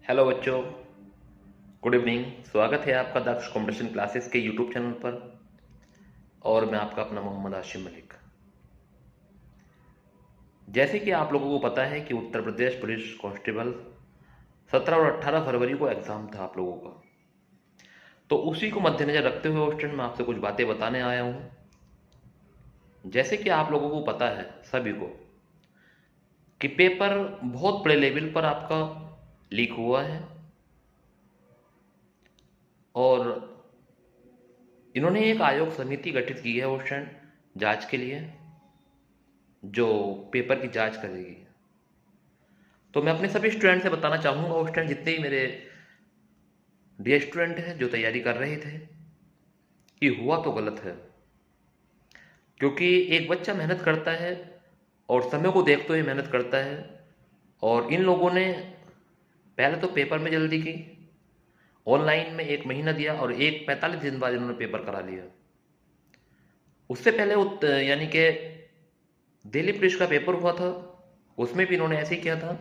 Hello बच्चों, good evening. स्वागत है आपका दक्ष कॉम्पिटिशन क्लासेस के यूट्यूब चैनल पर। और मैं आपका अपना मोहम्मद आशिम मलिक। जैसे कि आप लोगों को पता है कि उत्तर प्रदेश पुलिस कांस्टेबल 17 और 18 फरवरी को एग्ज़ाम था आप लोगों का। तो उसी को मद्देनज़र रखते हुए स्टूडेंट मैं आपसे कुछ बातें बताने आया हूँ। जैसे कि आप लोगों को पता है सभी को कि पेपर बहुत बड़े लेवल पर आपका लीक हुआ है, और इन्होंने एक आयोग समिति गठित की है क्वेश्चन जांच के लिए, जो पेपर की जांच करेगी। तो मैं अपने सभी स्टूडेंट से बताना चाहूँगा, स्टूडेंट जितने भी मेरे डियर स्टूडेंट हैं जो तैयारी कर रहे थे, कि हुआ तो गलत है। क्योंकि एक बच्चा मेहनत करता है और समय को देखते हुए मेहनत करता है, और इन लोगों ने पहले तो पेपर में जल्दी की, ऑनलाइन में 1 महीना दिया और 45 दिन बाद इन्होंने पेपर करा लिया। उससे पहले यानी कि दिल्ली पुलिस का पेपर हुआ था, उसमें भी इन्होंने ऐसे ही किया था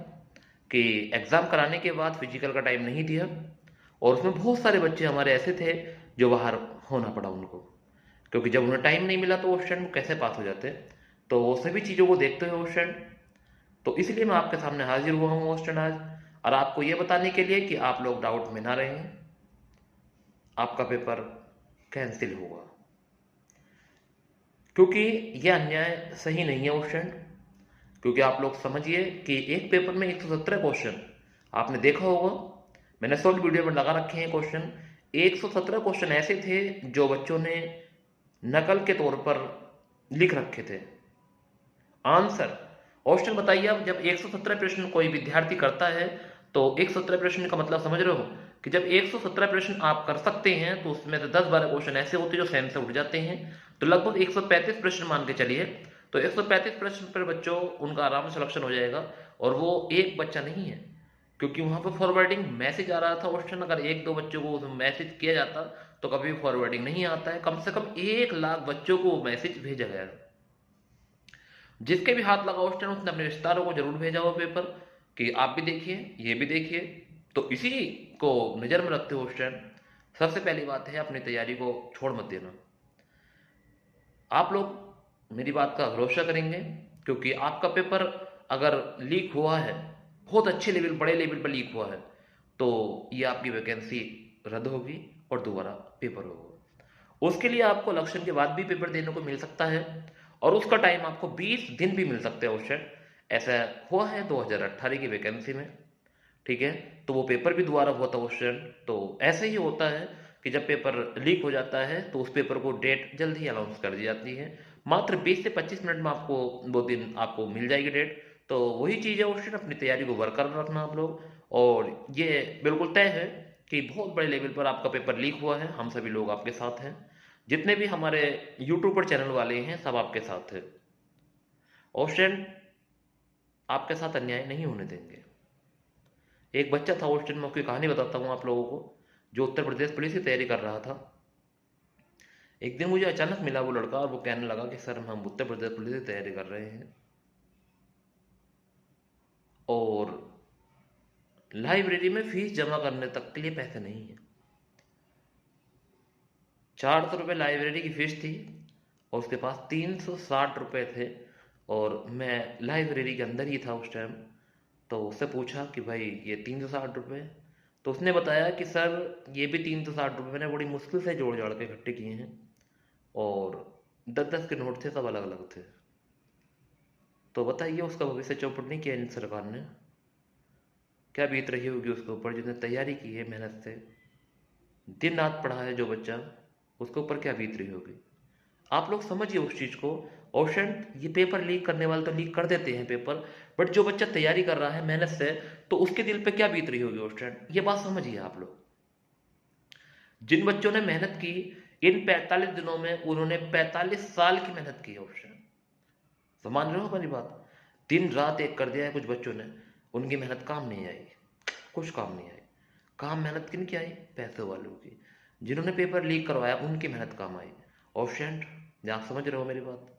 कि एग्ज़ाम कराने के बाद फिजिकल का टाइम नहीं दिया, और उसमें बहुत सारे बच्चे हमारे ऐसे थे जो बाहर होना पड़ा उनको, क्योंकि जब उन्हें टाइम नहीं मिला तो वो स्टूडेंट कैसे पास हो जाते। तो वो सभी चीज़ों को देखते हुए वो स्टूडेंट, तो इसलिए मैं आपके सामने हाजिर हुआ हूँ वो स्टूडेंट आज, और आपको ये बताने के लिए कि आप लोग डाउट में ना रहें, आपका पेपर कैंसिल होगा। क्योंकि यह अन्याय सही नहीं है वो स्टूडेंट। क्योंकि आप लोग समझिए कि एक पेपर में 117 क्वेश्चन आपने देखा होगा, मैंने शॉर्ट वीडियो में लगा रखे हैं क्वेश्चन। 117 क्वेश्चन ऐसे थे जो बच्चों ने नकल के तौर पर लिख रखे थे आंसर। क्वेश्चन बताइए, अब जब 117 प्रश्न कोई विद्यार्थी करता है तो 117 प्रश्न का मतलब समझ रहे हो कि जब 117 प्रश्न आप कर सकते हैं तो उसमें से 10-12 क्वेश्चन ऐसे होते हैं जो सेम से उठ जाते हैं, तो लगभग 135 प्रश्न मान के चलिए। तो 135 प्रश्न पर बच्चों उनका आराम से सिलेक्शन हो जाएगा, और वो एक बच्चा नहीं है, क्योंकि वहां पर फॉरवर्डिंग मैसेज आ रहा था क्वेश्चन। अगर एक दो बच्चों को मैसेज किया जाता तो कभी फॉरवर्डिंग नहीं आता है, कम से कम 1 लाख बच्चों को मैसेज भेजा गया। जिसके भी हाथ लगा उस टाइम उसने अपने रिश्तेदारों को जरूर भेजा वो पेपर कि आप भी देखिए, ये भी देखिए। तो इसी को नज़र में रखते हुए उस टाइम सबसे पहली बात है, अपनी तैयारी को छोड़ मत देना। आप लोग मेरी बात का भरोसा करेंगे, क्योंकि आपका पेपर अगर लीक हुआ है, बहुत अच्छे लेवल बड़े लेवल पर लीक हुआ है, तो ये आपकी वैकेंसी रद्द होगी और दोबारा पेपर होगा। उसके लिए आपको इलेक्शन के बाद भी पेपर देने को मिल सकता है, और उसका टाइम आपको 20 दिन भी मिल सकते हैं क्वेश्चन। ऐसा हुआ है 2018 की वैकेंसी में, ठीक है। तो वो पेपर भी दोबारा हुआ था क्वेश्चन। तो ऐसे ही होता है कि जब पेपर लीक हो जाता है तो उस पेपर को डेट जल्द ही अनाउंस कर दी जाती है। मात्र 20 से 25 मिनट में आपको वो दिन आपको मिल जाएगी डेट। तो वही चीज़ है क्वेश्चन, अपनी तैयारी को बरकरार रखना आप लोग। और ये बिल्कुल तय है कि बहुत बड़े लेवल पर आपका पेपर लीक हुआ है, हम सभी लोग आपके साथ हैं। जितने भी हमारे यूट्यूब पर चैनल वाले हैं सब आपके साथ है। क्वेश्चन आपके साथ अन्याय नहीं होने देंगे। एक बच्चा था उस टाइम, मैं उसकी कहानी बताता हूँ आप लोगों को, जो उत्तर प्रदेश पुलिस की तैयारी कर रहा था। एक दिन मुझे अचानक मिला वो लड़का, और वो कहने लगा कि सर हम उत्तर प्रदेश पुलिस की तैयारी कर रहे हैं, और लाइब्रेरी में फीस जमा करने तक के लिए पैसे नहीं है। 400 रुपये लाइब्रेरी की फीस थी, और उसके पास 360 रुपये थे, और मैं लाइब्रेरी के अंदर ही था उस टाइम। तो उससे पूछा कि भाई ये 360 रुपये, तो उसने बताया कि सर ये भी 360 रुपये मैंने बड़ी मुश्किल से जोड़ जाड़ के इकट्ठे किए हैं, और 10-10 के नोट थे, सब अलग अलग थे। तो बताइए उसका भविष्य चौपट नहीं किया इन सरकार ने? क्या बीत रही होगी उसके ऊपर, जिसने तैयारी की है मेहनत से, दिन रात पढ़ा है जो बच्चा, उसके ऊपर क्या बीत रही होगी? आप लोग समझिए उस चीज़ को। ऑप्शन ये पेपर लीक करने वाले तो लीक कर देते हैं पेपर, बट जो बच्चा तैयारी कर रहा है मेहनत से, तो उसके दिल पे क्या बीत रही होगी ऑप्शन, ये बात समझिए आप लोग। जिन बच्चों ने मेहनत की, इन 45 दिनों में उन्होंने 45 साल की मेहनत की है ऑप्शन। समझ रहे हो हमारी बात? दिन रात एक कर दिया है कुछ बच्चों ने, उनकी मेहनत काम नहीं आई, कुछ काम नहीं आई। काम मेहनत किन की आई? पैसे वालों की। जिन्होंने पेपर लीक करवाया उनकी मेहनत काम आई। ऑप्शन आप समझ रहे हो मेरी बात?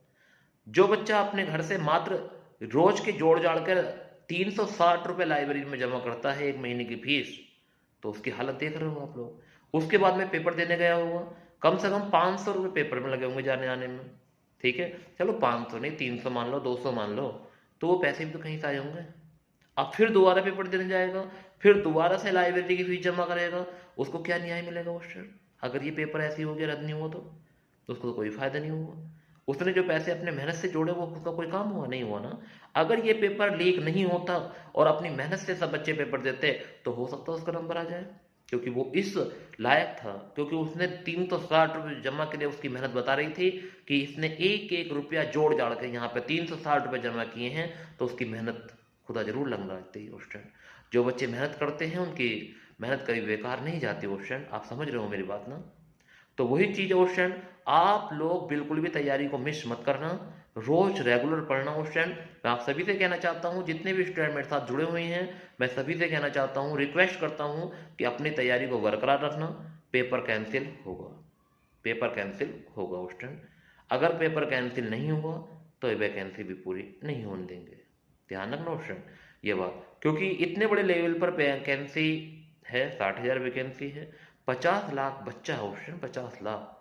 जो बच्चा अपने घर से मात्र रोज के जोड़ जाड़ कर ₹360 लाइब्रेरी में जमा करता है 1 महीने की फीस, तो उसकी हालत देख रहे हो आप लोग। उसके बाद में पेपर देने गया होगा, कम से कम ₹500 पेपर में लगे होंगे जाने आने में, ठीक है। चलो 500 नहीं, 300 मान लो, 200 मान लो, तो वो पैसे भी तो कहीं से आए होंगे। अब फिर दोबारा पेपर देने जाएगा, फिर दोबारा से लाइब्रेरी की फीस जमा करेगा, उसको क्या न्याय मिलेगा उस टाइम? अगर ये पेपर ऐसे ही हो गया, रद्द नहीं हुआ तो उसको तो कोई फायदा नहीं हुआ। उसने जो पैसे अपने मेहनत से जोड़े वो उसका कोई काम हुआ? नहीं हुआ ना। अगर ये पेपर लीक नहीं होता और अपनी मेहनत से सब बच्चे पेपर देते तो हो सकता है उसका नंबर आ जाए, क्योंकि वो इस लायक था, क्योंकि उसने ₹360 जमा के लिए उसकी मेहनत बता रही थी कि इसने एक एक रुपया जोड़ जाड़ के यहाँ पे ₹360 जमा किए हैं, तो उसकी मेहनत खुदा जरूर लगती है उस टाइम। जो बच्चे मेहनत करते हैं उनकी मेहनत कभी बेकार नहीं जाती उस टाइम। आप समझ रहे हो मेरी बात ना? तो वही चीज़ ओशन, आप लोग बिल्कुल भी तैयारी को मिस मत करना, रोज रेगुलर पढ़ना ओशन। मैं आप सभी से कहना चाहता हूँ, जितने भी स्टूडेंट मेरे साथ जुड़े हुए हैं, मैं सभी से कहना चाहता हूँ, रिक्वेस्ट करता हूँ कि अपनी तैयारी को बरकरार रखना। पेपर कैंसिल होगा, पेपर कैंसिल होगा ओशन। अगर पेपर कैंसिल नहीं हुआ तो ये वैकेंसी भी पूरी नहीं होने देंगे, ध्यान रखना ओशन ये बात। क्योंकि इतने बड़े लेवल पर वैकेंसी है, 60,000 वैकेंसी है, 50 लाख बच्चा है ऑप्शन, 50 लाख,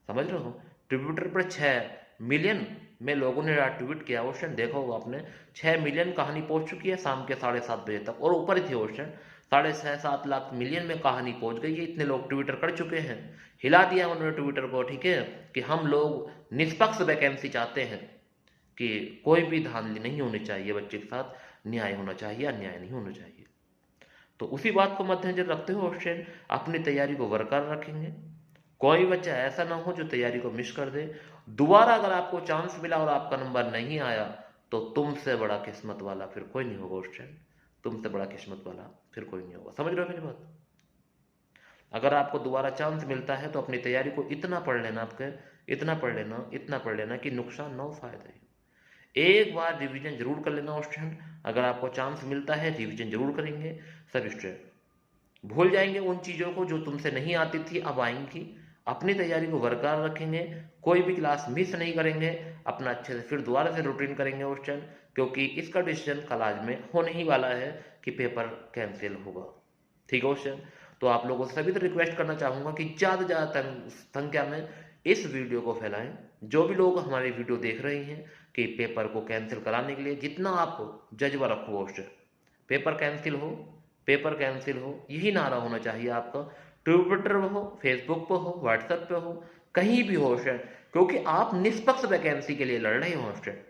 समझ रहे हो। ट्विटर पर 6 मिलियन में लोगों ने ट्वीट किया ऑप्शन, देखा होगा आपने, 6 मिलियन कहानी पहुंच चुकी है शाम के 7:30 बजे तक, और ऊपर ही थी ऑप्शन। 6.5-7 लाख मिलियन में कहानी पहुंच गई है, इतने लोग ट्विटर कर चुके हैं, हिला दिया उन्होंने ट्विटर को, ठीक है, कि हम लोग निष्पक्ष वैकेंसी चाहते हैं, कि कोई भी धांधली नहीं होनी चाहिए, बच्चे के साथ न्याय होना चाहिए, अन्याय नहीं होना चाहिए। तो उसी बात को मद्देनजर रखते हुए ऑप्शन अपनी तैयारी को बरकरार रखेंगे। कोई बच्चा ऐसा ना हो जो तैयारी को मिस कर दे। दोबारा अगर आपको चांस मिला और आपका नंबर नहीं आया तो तुमसे बड़ा किस्मत वाला फिर कोई नहीं होगा ऑप्शन, तुमसे बड़ा किस्मत वाला फिर कोई नहीं होगा। समझ रहे हो मेरी बात? अगर आपको दोबारा चांस मिलता है तो अपनी तैयारी को इतना पढ़ लेना, आपके इतना पढ़ लेना, इतना पढ़ लेना कि नुकसान ना हो, फायदा ही। एक बार रिवीजन जरूर कर लेना स्टूडेंट, अगर आपको चांस मिलता है रिवीजन जरूर करेंगे सब स्टूडेंट। भूल जाएंगे उन चीज़ों को जो तुमसे नहीं आती थी, अब आएंगी। अपनी तैयारी को बरकरार रखेंगे, कोई भी क्लास मिस नहीं करेंगे, अपना अच्छे से फिर दोबारा से रूटीन करेंगे क्वेश्चन, क्योंकि इसका डिसीजन कल आज में होने ही वाला है कि पेपर कैंसिल होगा, ठीक है क्वेश्चन। तो आप लोगों से सभी तो रिक्वेस्ट करना चाहूँगा कि ज़्यादा से ज़्यादा संख्या में इस वीडियो को फैलाएं। जो भी लोग हमारी वीडियो देख रहे हैं कि पेपर को कैंसिल कराने के लिए जितना आप जज्बा रखो क्वेश्चन, पेपर कैंसिल हो, पेपर कैंसिल हो, यही नारा होना चाहिए आपका। ट्विटर पे हो, फेसबुक पे हो, व्हाट्सएप पे हो, कहीं भी हो स्टूडेंट, क्योंकि आप निष्पक्ष वैकेंसी के लिए लड़ रहे हो स्टूडेंट।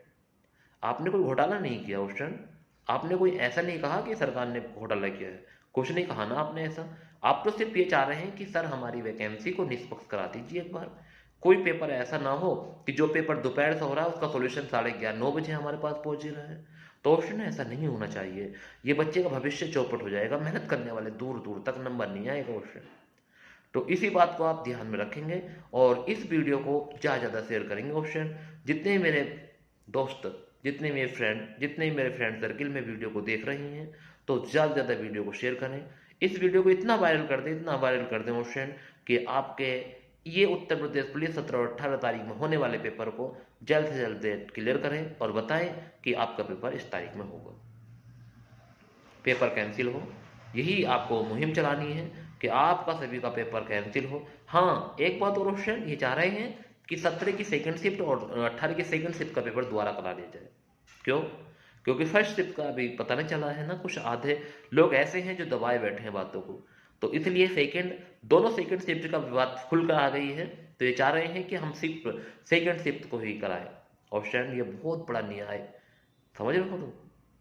आपने कोई घोटाला नहीं किया स्टूडेंट, आपने कोई ऐसा नहीं कहा कि सरकार ने घोटाला किया है, कुछ नहीं कहा ना आपने ऐसा। आप तो सिर्फ ये चाह रहे हैं कि सर हमारी वैकेंसी को निष्पक्ष करा दीजिए एक बार। कोई पेपर ऐसा ना हो कि जो पेपर दोपहर से हो रहा है उसका सोल्यूशन 9:30 हमारे पास पहुंच ही रहा है। तो ऑप्शन ऐसा नहीं होना चाहिए, ये बच्चे का भविष्य चौपट हो जाएगा, मेहनत करने वाले दूर दूर तक नंबर नहीं आएगा ऑप्शन। तो इसी बात को आप ध्यान में रखेंगे और इस वीडियो को ज़्यादा शेयर करेंगे ऑप्शन। जितने मेरे दोस्त, जितने मेरे फ्रेंड, जितने मेरे फ्रेंड सर्किल में वीडियो को देख रहे हैं, तो ज़्यादा से ज़्यादा वीडियो को शेयर करें। इस वीडियो को इतना वायरल कर दें, इतना वायरल कर दें ऑप्शन, कि आपके ये उत्तर प्रदेश पुलिस 17 और 18 तारीख में होने वाले पेपर को जल्द से जल्द क्लियर करें और बताएं कि आपका पेपर इस तारीख में होगा, पेपर कैंसिल हो। यही आपको मुहिम चलानी है कि आपका सभी का पेपर कैंसिल हो। हाँ, एक बात और ऑप्शन ये चाह रहे हैं कि 17 की सेकंड शिफ्ट और 18 की सेकंड शिफ्ट का पेपर दोबारा करा दिया जाए। क्यों? क्योंकि फर्स्ट शिफ्ट का अभी पता नहीं चला है ना, कुछ आधे लोग ऐसे हैं जो दबाए बैठे हैं बातों को, तो इसलिए दोनों सेकंड शिफ्ट का विवाद खुलकर आ गई है। तो ये चाह रहे हैं कि हम सिर्फ सेकंड शिफ्ट को ही कराएं ऑप्शन। ये बहुत बड़ा न्याय, समझ रहे हो तुम,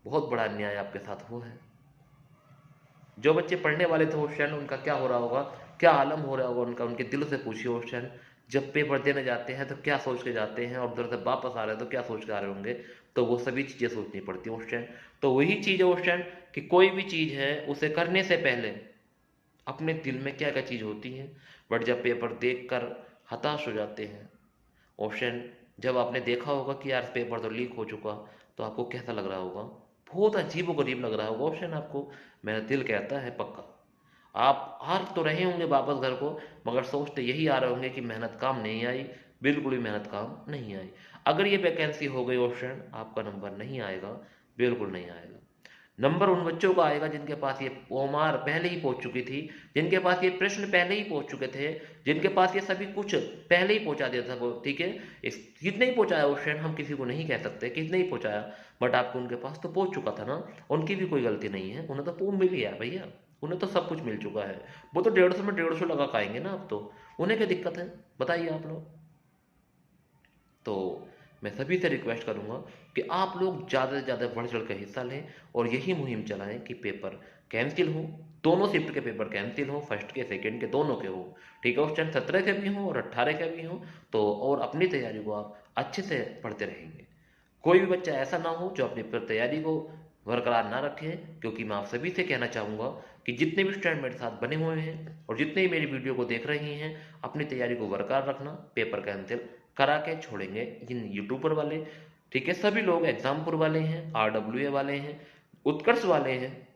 बहुत बड़ा अन्याय आपके साथ हुआ है। जो बच्चे पढ़ने वाले थे क्वेश्चन, उनका क्या हो रहा होगा, क्या आलम हो रहा होगा उनका, उनके दिल से पूछिए क्वेश्चन। जब पेपर देने जाते हैं तो क्या सोच के जाते हैं और उधर से वापस आ रहे हैं तो क्या सोच के आ रहे होंगे, तो वो सभी चीज़ें सोचनी पड़ती है क्वेश्चन। तो वही चीज़ है क्वेश्चन कि कोई भी चीज़ है उसे करने से पहले अपने दिल में क्या क्या चीज़ होती है, बट जब पेपर देख कर हताश हो जाते हैं ऑप्शन, जब आपने देखा होगा कि यार पेपर तो लीक हो चुका, तो आपको कैसा लग रहा होगा, बहुत अजीब व गरीब लग रहा होगा ऑप्शन आपको। मेरा दिल कहता है पक्का आप हार तो रहे होंगे वापस घर को, मगर सोचते यही आ रहे होंगे कि मेहनत काम नहीं आई, बिल्कुल भी मेहनत काम नहीं आई। अगर ये वैकेंसी हो गई ऑप्शन, आपका नंबर नहीं आएगा, बिल्कुल नहीं आएगा। नंबर उन बच्चों का आएगा जिनके पास ये ओमार पहले ही पहुंच चुकी थी, जिनके पास ये प्रश्न पहले ही पहुंच चुके थे, जिनके पास ये सभी कुछ पहले ही पहुंचा दिया था वो, ठीक है। इस कितने ही पहुंचाया क्वेश्चन हम किसी को नहीं कह सकते कितने ही पहुंचाया, बट आपको उनके पास तो पहुंच चुका था ना, उनकी भी कोई गलती नहीं है, उन्हें तो पूर्ण मिल गया भैया, उन्हें तो सब कुछ मिल चुका है। वो तो 150 में 150 लगा खाएंगे ना, अब तो उन्हें क्या दिक्कत है, बताइए आप लोग। तो मैं सभी से रिक्वेस्ट करूंगा कि आप लोग ज़्यादा से ज़्यादा बढ़ चढ़ कर हिस्सा लें और यही मुहिम चलाएं कि पेपर कैंसिल हो, दोनों शिफ्ट के पेपर कैंसिल हो, फर्स्ट के सेकंड के दोनों के हो, ठीक है। उस टाइम 17 के भी हों और 18 के भी हों, तो और अपनी तैयारी को आप अच्छे से पढ़ते रहेंगे। कोई भी बच्चा ऐसा ना हो जो अपनी तैयारी को बरकरार ना रखे, क्योंकि मैं आप सभी से कहना चाहूँगा कि जितने भी स्टूडेंट मेरे साथ बने हुए हैं और जितने भी मेरी वीडियो को देख रहे हैं, अपनी तैयारी को बरकरार रखना, पेपर कैंसिल करा के छोड़ेंगे जिन यूट्यूबर वाले, ठीक है। सभी लोग एग्जामपुर वाले हैं, RWA वाले हैं, उत्कर्ष वाले हैं,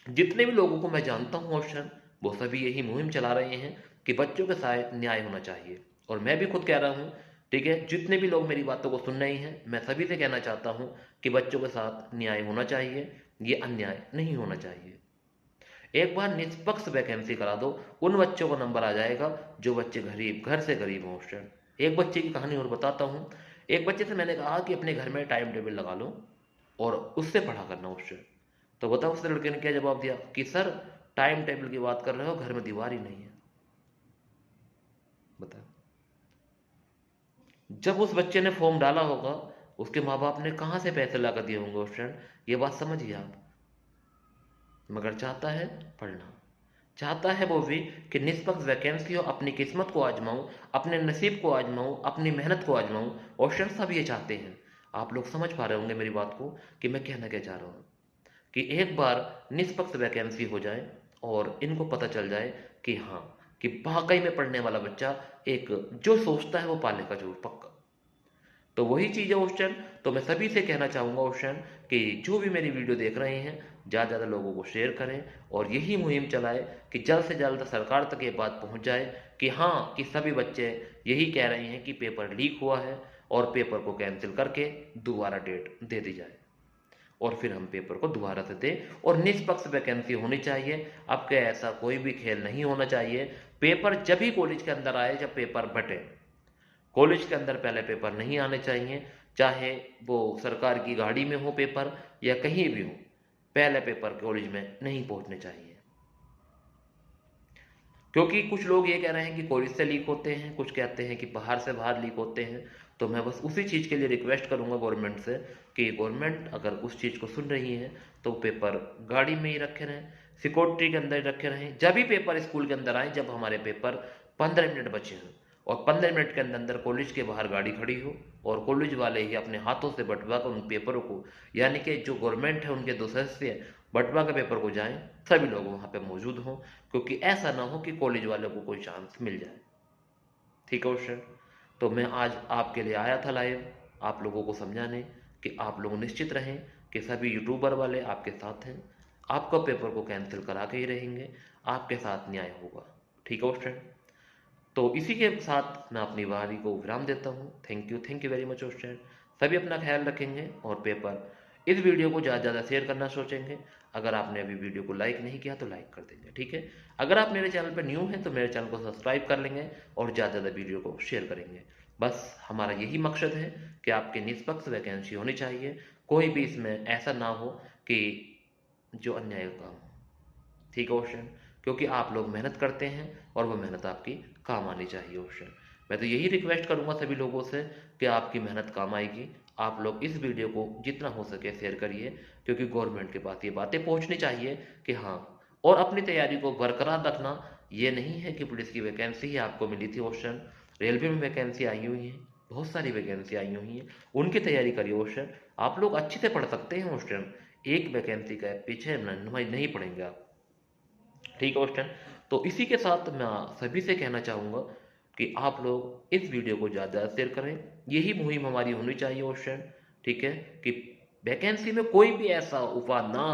जितने भी लोगों को मैं जानता हूँ ऑप्शन, वो सभी यही मुहिम चला रहे हैं कि बच्चों के साथ न्याय होना चाहिए। और मैं भी खुद कह रहा हूँ, ठीक है, जितने भी लोग मेरी बातों को सुन रहे हैं, मैं सभी से कहना चाहता हूँ कि बच्चों के साथ न्याय होना चाहिए, ये अन्याय नहीं होना चाहिए। एक बार निष्पक्ष वैकेंसी करा दो, उन बच्चों का नंबर आ जाएगा जो बच्चे गरीब घर से गरीब हों ऑप्शन। एक बच्चे की कहानी और बताता हूँ। एक बच्चे से मैंने कहा कि अपने घर में टाइम टेबल लगा लो और उससे पढ़ा करना ऑप्शन। तो बताओ उस लड़के ने क्या जवाब दिया कि सर टाइम टेबल की बात कर रहे हो, घर में दीवार ही नहीं है। बताओ, जब उस बच्चे ने फॉर्म डाला होगा, उसके माँ बाप ने कहाँ से पैसे ला कर दिए होंगे ऑप्शन, ये बात समझिए आप। मगर चाहता है पढ़ना, चाहता है वो भी कि निष्पक्ष वैकेंसी हो, अपनी किस्मत को आजमाऊं, अपने नसीब को आजमाऊं, अपनी मेहनत को आजमाऊं, ऑप्शन सब ये चाहते हैं। आप लोग समझ पा रहे होंगे मेरी बात को कि मैं कहना क्या चाह रहा हूँ, कि एक बार निष्पक्ष वैकेंसी हो जाए और इनको पता चल जाए कि हाँ, कि वाकई में पढ़ने वाला बच्चा एक जो सोचता है वो पालेगा जरूर पक्का। तो वही चीज़ है ऑप्शन। तो मैं सभी से कहना चाहूँगा ऑप्शन कि जो भी मेरी वीडियो देख रहे हैं, ज़्यादा ज़्यादा लोगों को शेयर करें और यही मुहिम चलाएं कि जल्द से जल्द सरकार तक ये बात पहुँच जाए कि हाँ, कि सभी बच्चे यही कह रहे हैं कि पेपर लीक हुआ है और पेपर को कैंसिल करके दोबारा डेट दे दी जाए और फिर हम पेपर को दोबारा से दें और निष्पक्ष वैकेंसी होनी चाहिए। अब क्या ऐसा कोई भी खेल नहीं होना चाहिए। पेपर जब ही कॉलेज के अंदर आए जब पेपर बटे, कॉलेज के अंदर पहले पेपर नहीं आने चाहिए, चाहे वो सरकार की गाड़ी में हो पेपर या कहीं भी हो, पहले पेपर कॉलेज में नहीं पहुंचने चाहिए। क्योंकि कुछ लोग ये कह रहे हैं कि कॉलेज से लीक होते हैं, कुछ कहते हैं कि बाहर से बाहर लीक होते हैं। तो मैं बस उसी चीज़ के लिए रिक्वेस्ट करूंगा गवर्नमेंट से कि गवर्नमेंट अगर उस चीज़ को सुन रही है तो पेपर गाड़ी में ही रखे रहें, सिक्योरिटी के अंदर ही रखे रहें। जब भी पेपर स्कूल के अंदर आए, जब हमारे पेपर 15 मिनट बचे हैं और 15 मिनट के अंदर अंदर कॉलेज के बाहर गाड़ी खड़ी हो और कॉलेज वाले ही अपने हाथों से बंटवा कर उन पेपरों को, यानी कि जो गवर्नमेंट है उनके दो सदस्य बंटवा के पेपर को जाएं, सभी लोग वहां पे मौजूद हों, क्योंकि ऐसा ना हो कि कॉलेज वालों को कोई चांस मिल जाए। ठीक है क्वेश्चन। तो मैं आज आपके लिए आया था लाइव आप लोगों को समझाने कि आप लोग निश्चित रहें कि सभी यूट्यूबर वाले आपके साथ हैं, आपका पेपर को कैंसिल करा के ही रहेंगे, आपके साथ न्याय होगा। ठीक है क्वेश्चन। तो इसी के साथ मैं अपनी वारी को विराम देता हूँ। Thank you very much question. सभी अपना ख्याल रखेंगे और पेपर इस वीडियो को ज़्यादा ज़्यादा शेयर करना सोचेंगे। अगर आपने अभी वीडियो को लाइक नहीं किया तो लाइक कर देंगे, ठीक है। अगर आप मेरे चैनल पर न्यू हैं तो मेरे चैनल को सब्सक्राइब कर लेंगे और ज़्यादा ज़्यादा वीडियो को शेयर करेंगे। बस हमारा यही मकसद है कि आपकी निष्पक्ष वैकेंसी होनी चाहिए, कोई भी इसमें ऐसा ना हो कि जो अन्याय का काम हो। ठीक है क्वेश्चन। क्योंकि आप लोग मेहनत करते हैं और वो मेहनत आपकी काम आनी चाहिए क्वेश्चन। मैं तो यही रिक्वेस्ट करूंगा सभी लोगों से कि आपकी मेहनत काम आएगी। आप लोग इस वीडियो को जितना हो सके शेयर करिए, क्योंकि गवर्नमेंट के पास ये बातें पहुंचनी चाहिए कि हाँ, और अपनी तैयारी को बरकरार रखना। ये नहीं है कि पुलिस की वैकेंसी ही आपको मिली थी क्वेश्चन, रेलवे में वैकेंसी आई हुई है, बहुत सारी वैकेंसी आई हुई हैं, उनकी तैयारी करिए क्वेश्चन। आप लोग अच्छे से पढ़ सकते हैं क्वेश्चन, एक वैकेंसी का पीछे नहीं पढ़ेंगे आप। ठीक है क्वेश्चन। तो इसी के साथ मैं सभी से कहना चाहूँगा कि आप लोग इस वीडियो को ज़्यादा शेयर करें, यही मुहिम हमारी होनी चाहिए क्वेश्चन, ठीक है। कि वैकेंसी में कोई भी ऐसा उपाय ना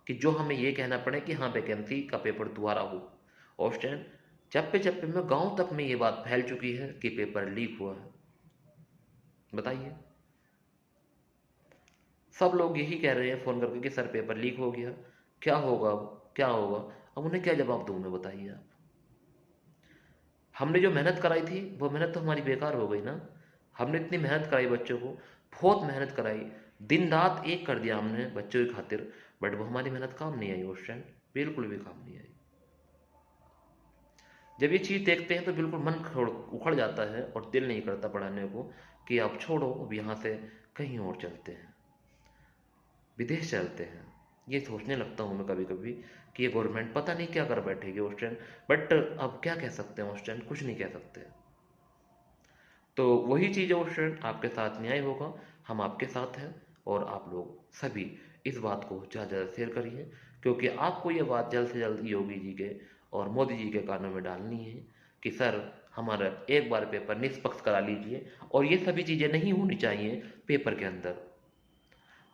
कि जो हमें ये कहना पड़े कि हाँ वैकेंसी का पेपर दोबारा हो क्वेश्चन। चप्पे में गांव तक में ये बात फैल चुकी है कि पेपर लीक हुआ है। बताइए, सब लोग यही कह रहे हैं फ़ोन करके कि सर पेपर लीक हो गया, क्या होगा अब, क्या होगा? अब उन्हें क्या जवाब दूँ मैं, बताइए आप? हमने जो मेहनत कराई थी, वो मेहनत तो हमारी बेकार हो गई ना। हमने इतनी मेहनत कराई बच्चों को, बहुत मेहनत कराई, दिन-रात एक कर दिया हमने बच्चों की खातिर, बट वो हमारी मेहनत काम नहीं आई उस टाइम, बिल्कुल भी काम नहीं आई। जब ये चीज़ देखते हैं तो बिल्कुल मन खोड़ उखड़ जाता है और दिल नहीं करता पढ़ाने को कि आप छोड़ो, अब यहाँ से कहीं और चलते हैं, विदेश चलते हैं। ये सोचने लगता हूँ मैं कभी-कभी कि ये गवर्नमेंट पता नहीं क्या कर बैठेगी उस टाइम, बट अब क्या कह सकते हैं उस टाइम, कुछ नहीं कह सकते। तो वही चीज़ है उस टाइम, आपके साथ न्याय होगा, हम आपके साथ हैं और आप लोग सभी इस बात को ज़्यादा से ज़्यादा शेयर करिए, क्योंकि आपको ये बात जल्द से जल्द योगी जी के और मोदी जी के कानों में डालनी है कि सर हमारा एक बार पेपर निष्पक्ष करा लीजिए और ये सभी चीज़ें नहीं होनी चाहिए पेपर के अंदर।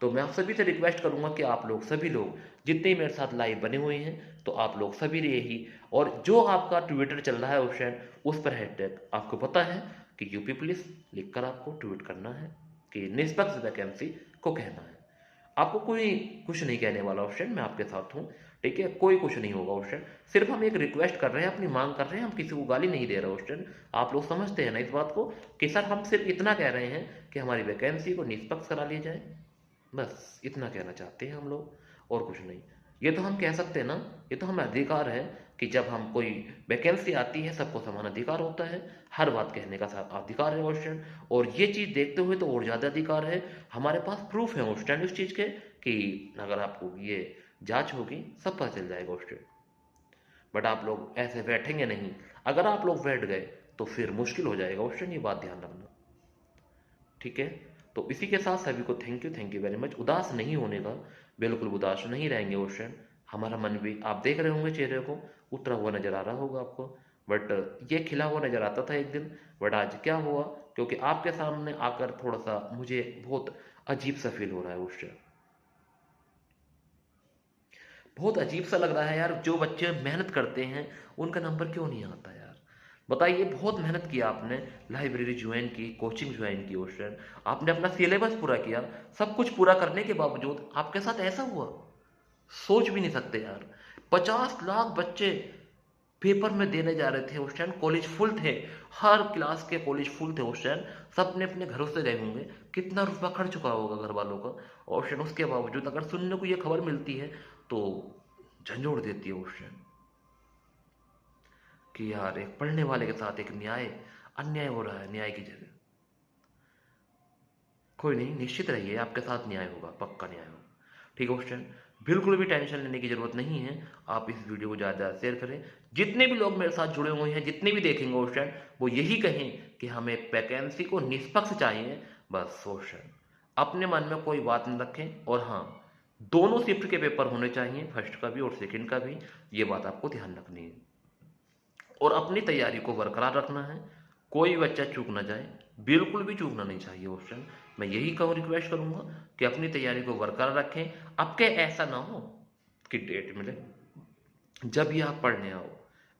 तो मैं आप सभी से रिक्वेस्ट करूंगा कि आप लोग सभी लोग जितने मेरे साथ लाइव बने हुए हैं, तो आप लोग सभी यही, और जो आपका ट्विटर चल रहा है उस टाइम, उस पर हैशटैग आपको पता है कि यूपी पुलिस लिखकर आपको ट्वीट करना है कि निष्पक्ष वैकेंसी को कहना है। आपको कोई कुछ नहीं कहने वाला उस टाइम, मैं आपके साथ हूँ, ठीक है, कोई कुछ नहीं होगा उस टाइम। सिर्फ हम एक रिक्वेस्ट कर रहे हैं, अपनी मांग कर रहे हैं, हम किसी को गाली नहीं दे रहे उस टाइम। आप लोग समझते हैं ना इस बात को कि सर हम सिर्फ इतना कह रहे हैं कि हमारी वैकेंसी को निष्पक्ष करा लिया जाए, बस इतना कहना चाहते हैं हम लोग, और कुछ नहीं। ये तो हम कह सकते हैं ना, ये तो हमें अधिकार है कि जब हम कोई वैकेंसी आती है, सबको समान अधिकार होता है, हर बात कहने का अधिकार है क्वेश्चन। और ये चीज़ देखते हुए तो और ज़्यादा अधिकार है, हमारे पास प्रूफ है उस टाइम इस चीज़ के कि अगर आपको ये जांच होगी सब पता चल जाएगा उस टाइम। बट आप लोग ऐसे बैठेंगे नहीं, अगर आप लोग बैठ गए तो फिर मुश्किल हो जाएगा उस टाइम, ये बात ध्यान रखना, ठीक है। तो इसी के साथ सभी को थैंक यू वेरी मच। उदास नहीं होने का, बिल्कुल उदास नहीं रहेंगे उस टाइम। हमारा मन भी आप देख रहे होंगे, चेहरे को उतरा हुआ नजर आ रहा होगा आपको, बट ये खिला हुआ नजर आता था एक दिन, बट आज क्या हुआ, क्योंकि आपके सामने आकर थोड़ा सा मुझे बहुत अजीब सा फील हो रहा है उस टाइम, बहुत अजीब सा लग रहा है यार। जो बच्चे मेहनत करते हैं उनका नंबर क्यों नहीं आता यार, बताइए। बहुत मेहनत किया आपने, लाइब्रेरी ज्वाइन की, कोचिंग ज्वाइन की उस टाइम, आपने अपना सिलेबस पूरा किया, सब कुछ पूरा करने के बावजूद आपके साथ ऐसा हुआ, सोच भी नहीं सकते यार। 50 लाख बच्चे पेपर में देने जा रहे थे उस टाइम, कॉलेज फुल थे, हर क्लास के कॉलेज फुल थे उस टाइम, सब अपने अपने घरों से गए होंगे, कितना रुपया खर्च चुका होगा घर वालों का। और शायद उसके बावजूद अगर सुनने को ये खबर मिलती है तो झंझोड़ देती है उस टाइम कि यार एक पढ़ने वाले के साथ एक अन्याय हो रहा है न्याय की जगह। कोई नहीं, निश्चित रहिए आपके साथ न्याय होगा, पक्का न्याय होगा, ठीक है उस टाइम। बिल्कुल भी टेंशन लेने की जरूरत नहीं है, आप इस वीडियो को ज़्यादा शेयर करें। जितने भी लोग मेरे साथ जुड़े हुए हैं, जितने भी देखेंगे उस टाइम, वो यही कहें कि हमें वैकेंसी को निष्पक्ष चाहिए, बस उस टाइम अपने मन में कोई बात न रखें। और हाँ, दोनों शिफ्ट के पेपर होने चाहिए, फर्स्ट का भी और सेकंड का भी, ये बात आपको ध्यान रखनी है। और अपनी तैयारी को बरकरार रखना है, कोई बच्चा चूक ना जाए, बिल्कुल भी चूकना नहीं चाहिए उस टाइम। मैं यही कहूँ, रिक्वेस्ट करूँगा कि अपनी तैयारी को बरकरार रखें। अब के ऐसा ना हो कि डेट मिले जब भी आप पढ़ने आओ,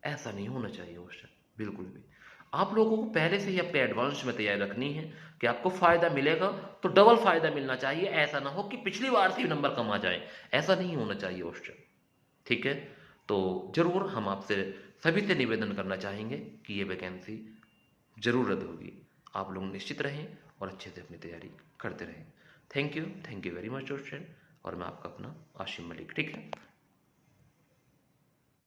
ऐसा नहीं होना चाहिए उस टाइम, बिल्कुल भी। आप लोगों को पहले से ही अपने एडवांस में तैयारी रखनी है कि आपको फायदा मिलेगा तो डबल फायदा मिलना चाहिए, ऐसा ना हो कि पिछली बार से ही नंबर कम आ जाए, ऐसा नहीं होना चाहिए उस टाइम, ठीक है। तो ज़रूर हम आपसे सभी से निवेदन करना चाहेंगे कि ये वैकेंसी ज़रूर रद्द होगी। आप लोग निश्चित रहें और अच्छे से अपनी तैयारी करते रहें। थैंक यू वेरी मच दोस्तों, और मैं आपका अपना आशिम मलिक, ठीक है।